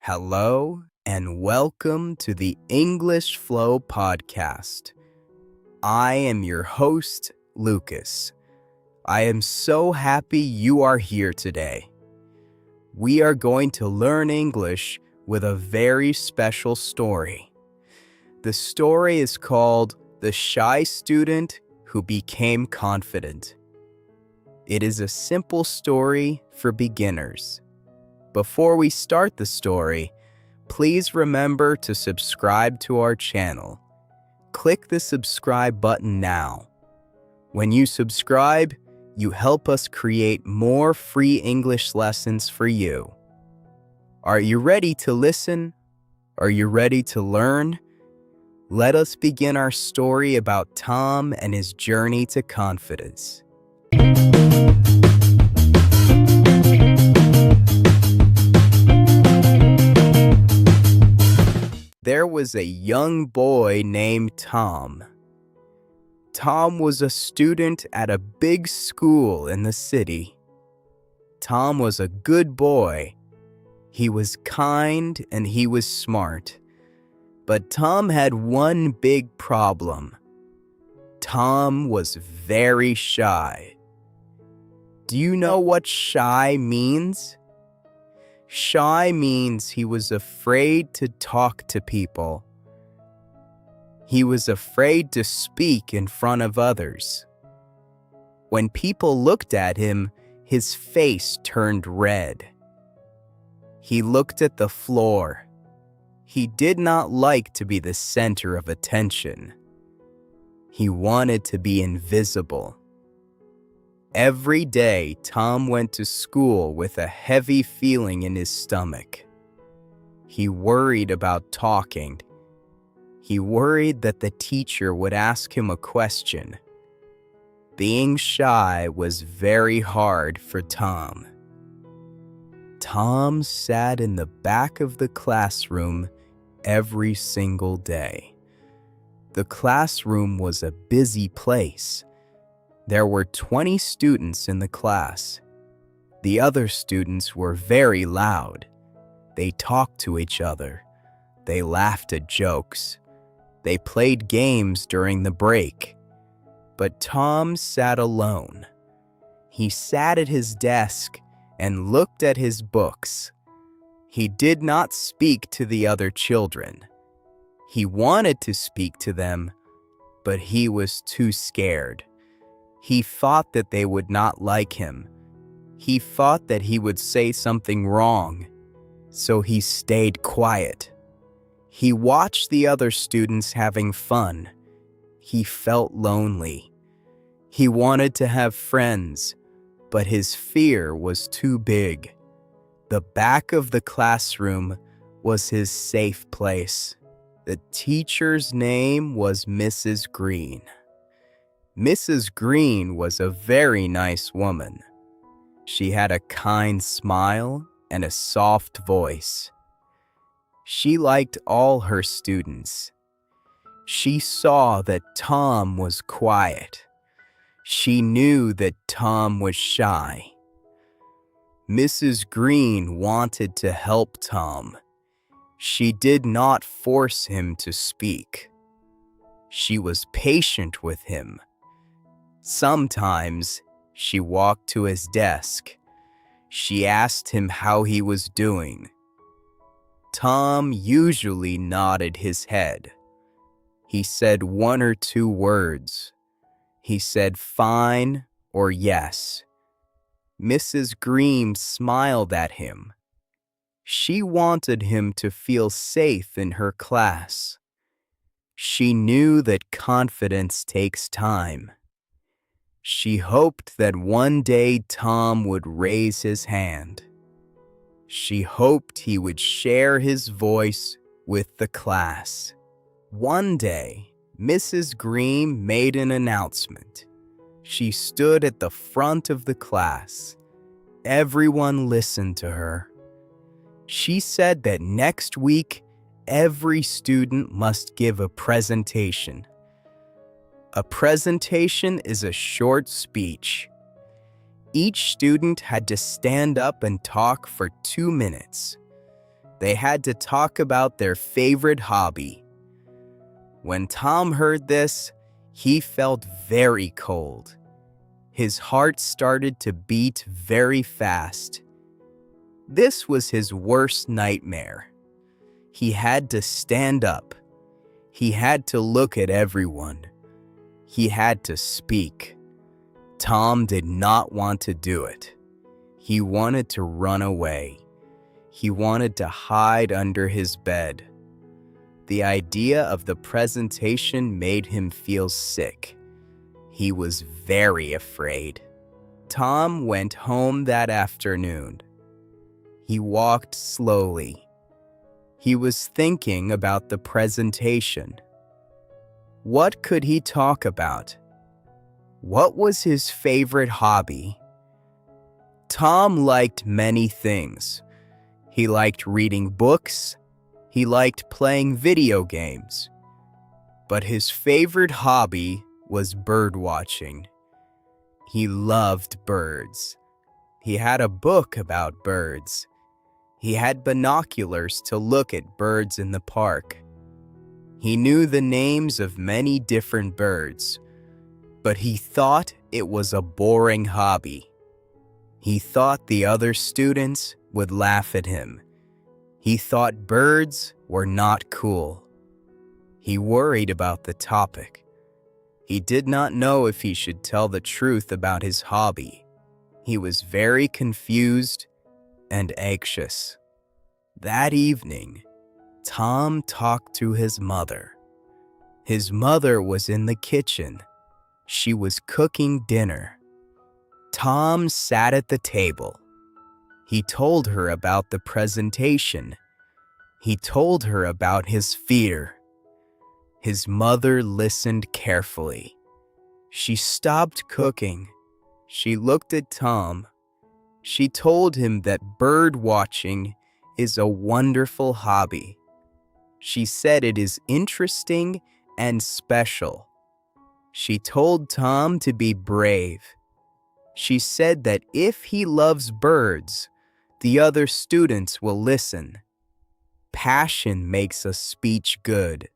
Hello and welcome to the English Flow podcast. I am your host, Lucas. I am so happy you are here today. We are going to learn English with a very special story. The story is called The Shy Student Who Became Confident. It is a simple story for beginners. Before we start the story, please remember to subscribe to our channel. Click the subscribe button now. When you subscribe, you help us create more free English lessons for you. Are you ready to listen? Are you ready to learn? Let us begin our story about Tom and his journey to confidence. There was a young boy named Tom. Tom was a student at a big school in the city. Tom was a good boy. He was kind and he was smart. But Tom had one big problem. Tom was very shy. Do you know what shy means? Shy means he was afraid to talk to people. He was afraid to speak in front of others. When people looked at him, his face turned red. He looked at the floor. He did not like to be the center of attention. He wanted to be invisible. Every day, Tom went to school with a heavy feeling in his stomach. He worried about talking. He worried that the teacher would ask him a question. Being shy was very hard for Tom. Tom sat in the back of the classroom every single day. The classroom was a busy place. There were 20 students in the class. The other students were very loud. They talked to each other. They laughed at jokes. They played games during the break. But Tom sat alone. He sat at his desk and looked at his books. He did not speak to the other children. He wanted to speak to them, but he was too scared. He thought that they would not like him. He thought that he would say something wrong, so he stayed quiet. He watched the other students having fun. He felt lonely. He wanted to have friends, but his fear was too big. The back of the classroom was his safe place. The teacher's name was Mrs. Green. Mrs. Green was a very nice woman. She had a kind smile and a soft voice. She liked all her students. She saw that Tom was quiet. She knew that Tom was shy. Mrs. Green wanted to help Tom. She did not force him to speak. She was patient with him. Sometimes she walked to his desk. She asked him how he was doing. Tom usually nodded his head. He said one or two words. He said fine or yes. Mrs. Green smiled at him. She wanted him to feel safe in her class. She knew that confidence takes time. She hoped that one day Tom would raise his hand. She hoped he would share his voice with the class. One day, Mrs. Green made an announcement. She stood at the front of the class. Everyone listened to her. She said that next week, every student must give a presentation. A presentation is a short speech. Each student had to stand up and talk for 2 minutes. They had to talk about their favorite hobby. When Tom heard this, he felt very cold. His heart started to beat very fast. This was his worst nightmare. He had to stand up. He had to look at everyone. He had to speak. Tom did not want to do it. He wanted to run away. He wanted to hide under his bed. The idea of the presentation made him feel sick. He was very afraid. Tom went home that afternoon. He walked slowly. He was thinking about the presentation. What could he talk about? What was his favorite hobby? Tom liked many things. He liked reading books. He liked playing video games. But his favorite hobby was bird watching. He loved birds. He had a book about birds. He had binoculars to look at birds in the park. He knew the names of many different birds, but he thought it was a boring hobby. He thought the other students would laugh at him. He thought birds were not cool. He worried about the topic. He did not know if he should tell the truth about his hobby. He was very confused and anxious. That evening, Tom talked to his mother. His mother was in the kitchen. She was cooking dinner. Tom sat at the table. He told her about the presentation. He told her about his fear. His mother listened carefully. She stopped cooking. She looked at Tom. She told him that bird watching is a wonderful hobby. She said it is interesting and special. She told Tom to be brave. She said that if he loves birds, the other students will listen. Passion makes a speech good.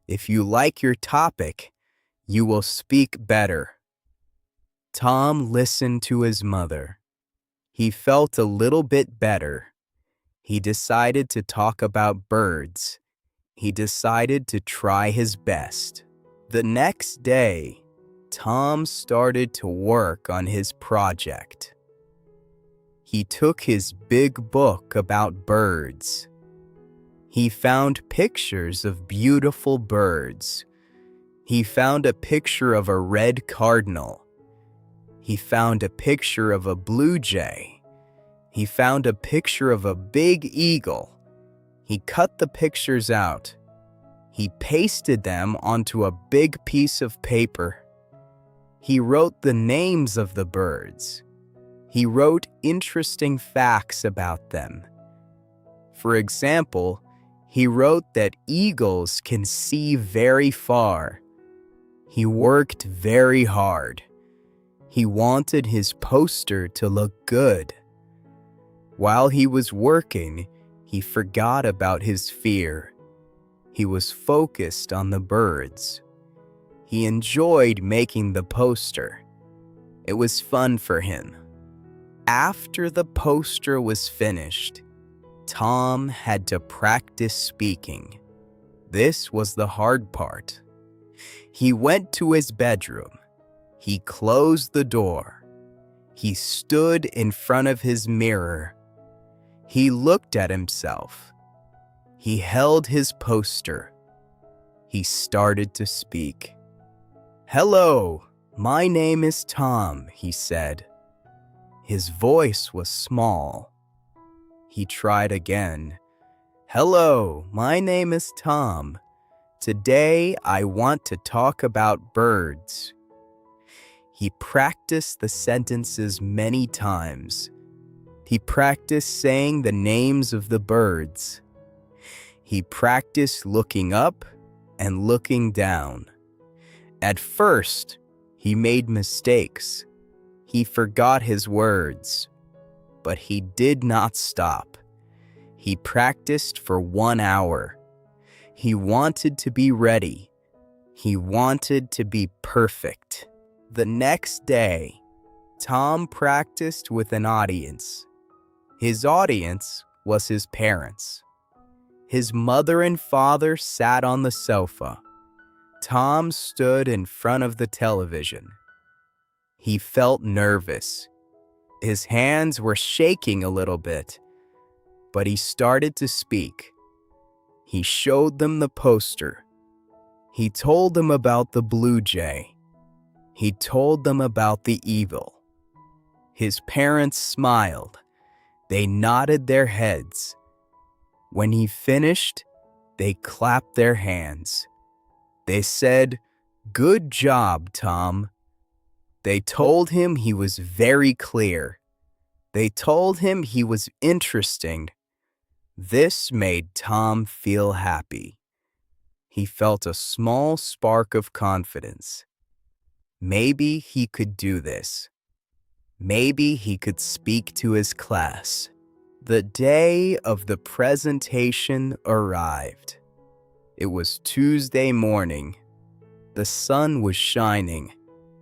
If you like your topic, you will speak better. Tom listened to his mother. He felt a little bit better. He decided to talk about birds. He decided to try his best. The next day, Tom started to work on his project. He took his big book about birds. He found pictures of beautiful birds. He found a picture of a red cardinal. He found a picture of a blue jay. He found a picture of a big eagle. He cut the pictures out. He pasted them onto a big piece of paper. He wrote the names of the birds. He wrote interesting facts about them. For example, he wrote that eagles can see very far. He worked very hard. He wanted his poster to look good. While he was working, he forgot about his fear. He was focused on the birds. He enjoyed making the poster. It was fun for him. After the poster was finished, Tom had to practice speaking. This was the hard part. He went to his bedroom. He closed the door. He stood in front of his mirror. He looked at himself. He held his poster. He started to speak. "Hello, my name is Tom," he said. His voice was small. He tried again. "Hello, my name is Tom. Today I want to talk about birds." He practiced the sentences many times. He practiced saying the names of the birds. He practiced looking up and looking down. At first, he made mistakes. He forgot his words. But he did not stop. He practiced for 1 hour. He wanted to be ready. He wanted to be perfect. The next day, Tom practiced with an audience. His audience was his parents. His mother and father sat on the sofa. Tom stood in front of the television. He felt nervous. His hands were shaking a little bit, but he started to speak. He showed them the poster. He told them about the blue jay. He told them about the eagle. His parents smiled. They nodded their heads. When he finished, they clapped their hands. They said, "Good job, Tom." They told him he was very clear. They told him he was interesting. This made Tom feel happy. He felt a small spark of confidence. Maybe he could do this. Maybe he could speak to his class. The day of the presentation arrived. It was Tuesday morning. The sun was shining,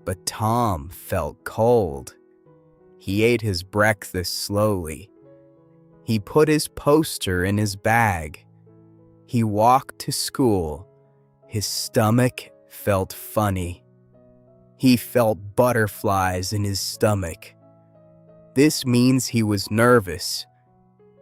but Tom felt cold. He ate his breakfast slowly. He put his poster in his bag. He walked to school. His stomach felt funny. He felt butterflies in his stomach. This means he was nervous.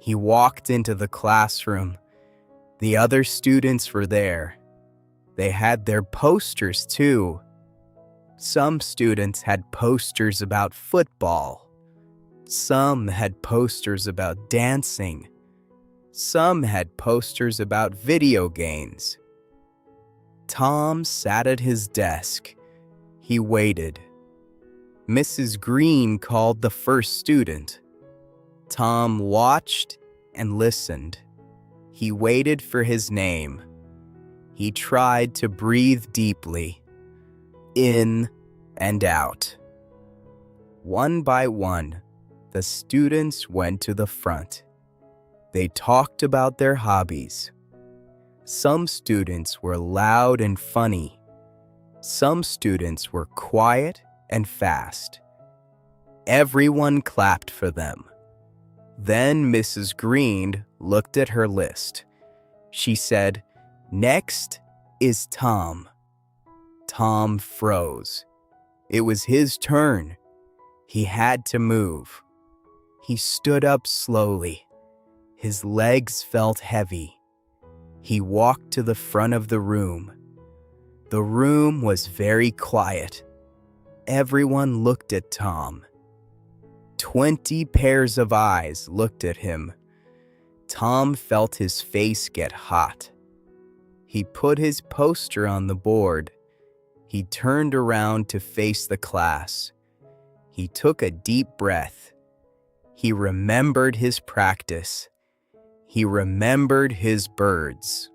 He walked into the classroom. The other students were there. They had their posters too. Some students had posters about football. Some had posters about dancing. Some had posters about video games. Tom sat at his desk. He waited. Mrs. Green called the first student. Tom watched and listened. He waited for his name. He tried to breathe deeply, in and out. One by one, the students went to the front. They talked about their hobbies. Some students were loud and funny. Some students were quiet and fast. Everyone clapped for them. Then Mrs. Green looked at her list. She said, "Next is Tom." Tom froze. It was his turn. He had to move. He stood up slowly. His legs felt heavy. He walked to the front of the room. The room was very quiet. Everyone looked at Tom. 20 pairs of eyes looked at him. Tom felt his face get hot. He put his poster on the board. He turned around to face the class. He took a deep breath. He remembered his practice. He remembered his birds.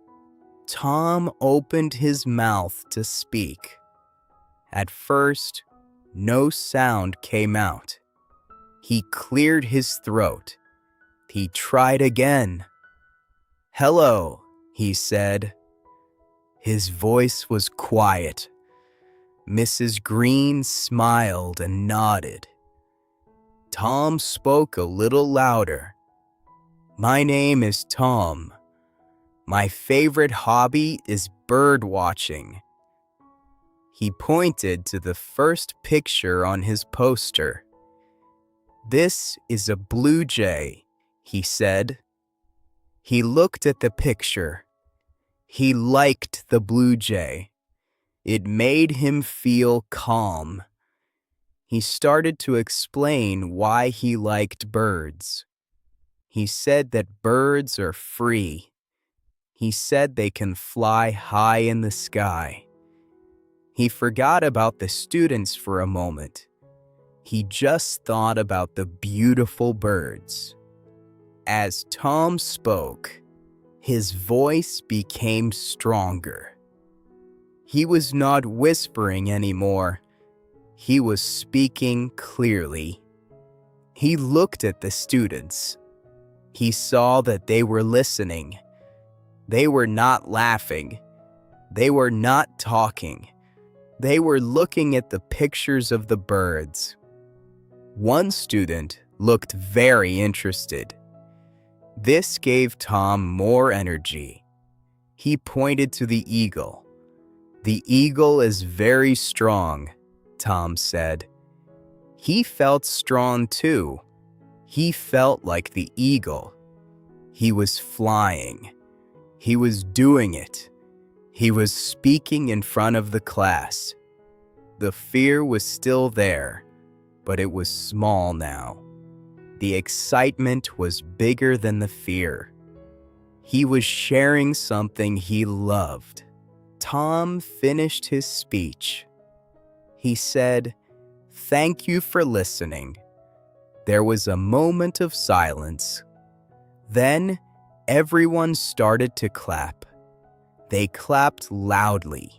Tom opened his mouth to speak. At first, no sound came out. He cleared his throat. He tried again. "Hello," he said. His voice was quiet. Mrs. Green smiled and nodded. Tom spoke a little louder. "My name is Tom. My favorite hobby is bird watching." He pointed to the first picture on his poster. "This is a blue jay," he said. He looked at the picture. He liked the blue jay. It made him feel calm. He started to explain why he liked birds. He said that birds are free. He said they can fly high in the sky. He forgot about the students for a moment. He just thought about the beautiful birds. As Tom spoke, his voice became stronger. He was not whispering anymore. He was speaking clearly. He looked at the students. He saw that they were listening. They were not laughing. They were not talking. They were looking at the pictures of the birds. One student looked very interested. This gave Tom more energy. He pointed to the eagle. "The eagle is very strong," Tom said. He felt strong too. He felt like the eagle. He was flying. He was doing it. He was speaking in front of the class. The fear was still there, but it was small now. The excitement was bigger than the fear. He was sharing something he loved. Tom finished his speech. He said, "Thank you for listening." There was a moment of silence. Then everyone started to clap. They clapped loudly.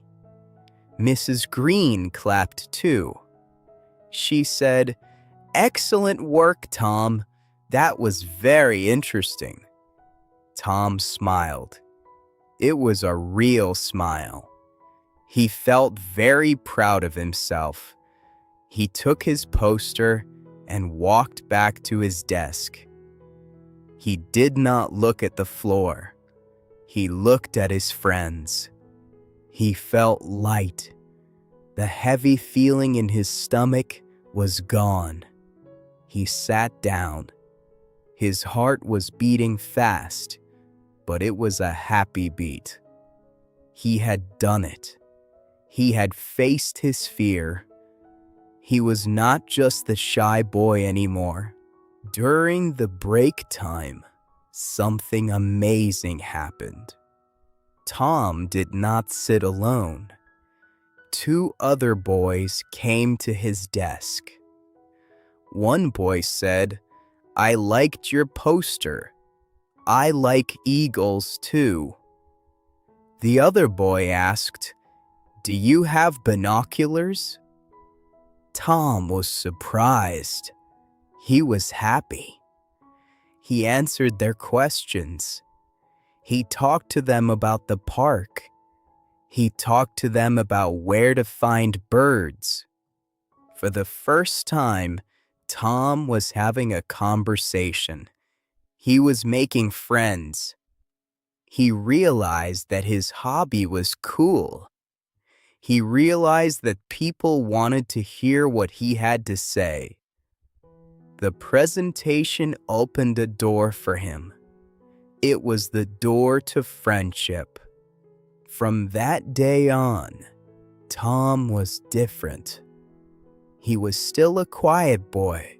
Mrs. Green clapped too. She said, "Excellent work, Tom. That was very interesting." Tom smiled. It was a real smile. He felt very proud of himself. He took his poster and walked back to his desk. He did not look at the floor. He looked at his friends. He felt light. The heavy feeling in his stomach was gone. He sat down. His heart was beating fast, but it was a happy beat. He had done it. He had faced his fear. He was not just the shy boy anymore. During the break time, something amazing happened. Tom did not sit alone. Two other boys came to his desk. One boy said, "I liked your poster. I like eagles too." The other boy asked, "Do you have binoculars?" Tom was surprised. He was happy. He answered their questions. He talked to them about the park. He talked to them about where to find birds. For the first time, Tom was having a conversation. He was making friends. He realized that his hobby was cool. He realized that people wanted to hear what he had to say. The presentation opened a door for him. It was the door to friendship. From that day on, Tom was different. He was still a quiet boy.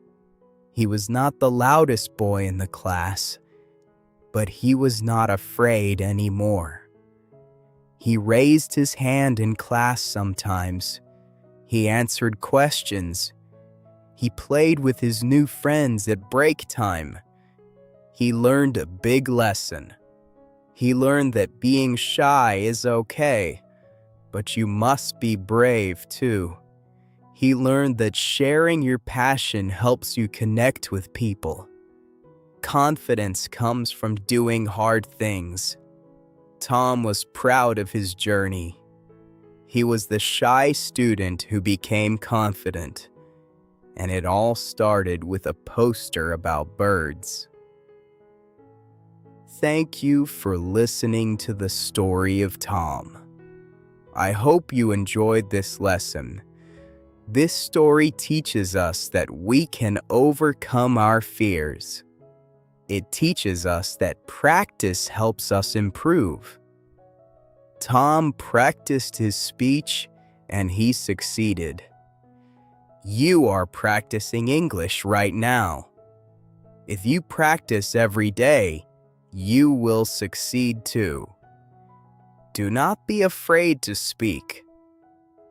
He was not the loudest boy in the class, but he was not afraid anymore. He raised his hand in class sometimes. He answered questions. He played with his new friends at break time. He learned a big lesson. He learned that being shy is okay, but you must be brave too. He learned that sharing your passion helps you connect with people. Confidence comes from doing hard things. Tom was proud of his journey. He was the shy student who became confident, and it all started with a poster about birds. Thank you for listening to the story of Tom. I hope you enjoyed this lesson. This story teaches us that we can overcome our fears. It teaches us that practice helps us improve. Tom practiced his speech and he succeeded. You are practicing English right now. If you practice every day, you will succeed too. Do not be afraid to speak.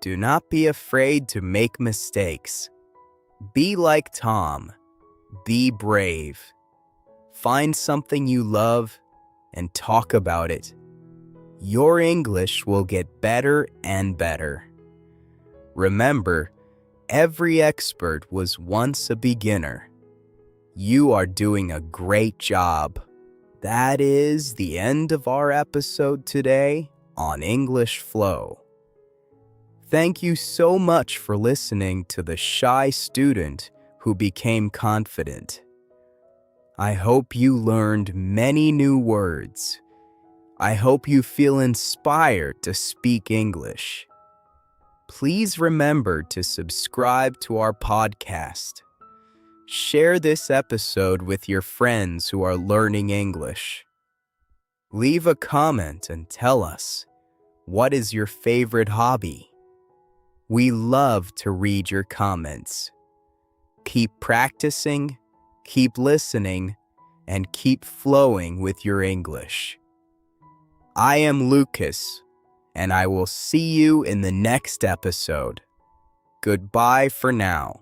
Do not be afraid to make mistakes. Be like Tom. Be brave. Find something you love and talk about it. Your English will get better and better. Remember, every expert was once a beginner. You are doing a great job. That is the end of our episode today on English Flow. Thank you so much for listening to the shy student who became confident. I hope you learned many new words. I hope you feel inspired to speak English. Please remember to subscribe to our podcast. Share this episode with your friends who are learning English. Leave a comment and tell us, what is your favorite hobby? We love to read your comments. Keep practicing, keep listening, and keep flowing with your English. I am Lucas, and I will see you in the next episode. Goodbye for now.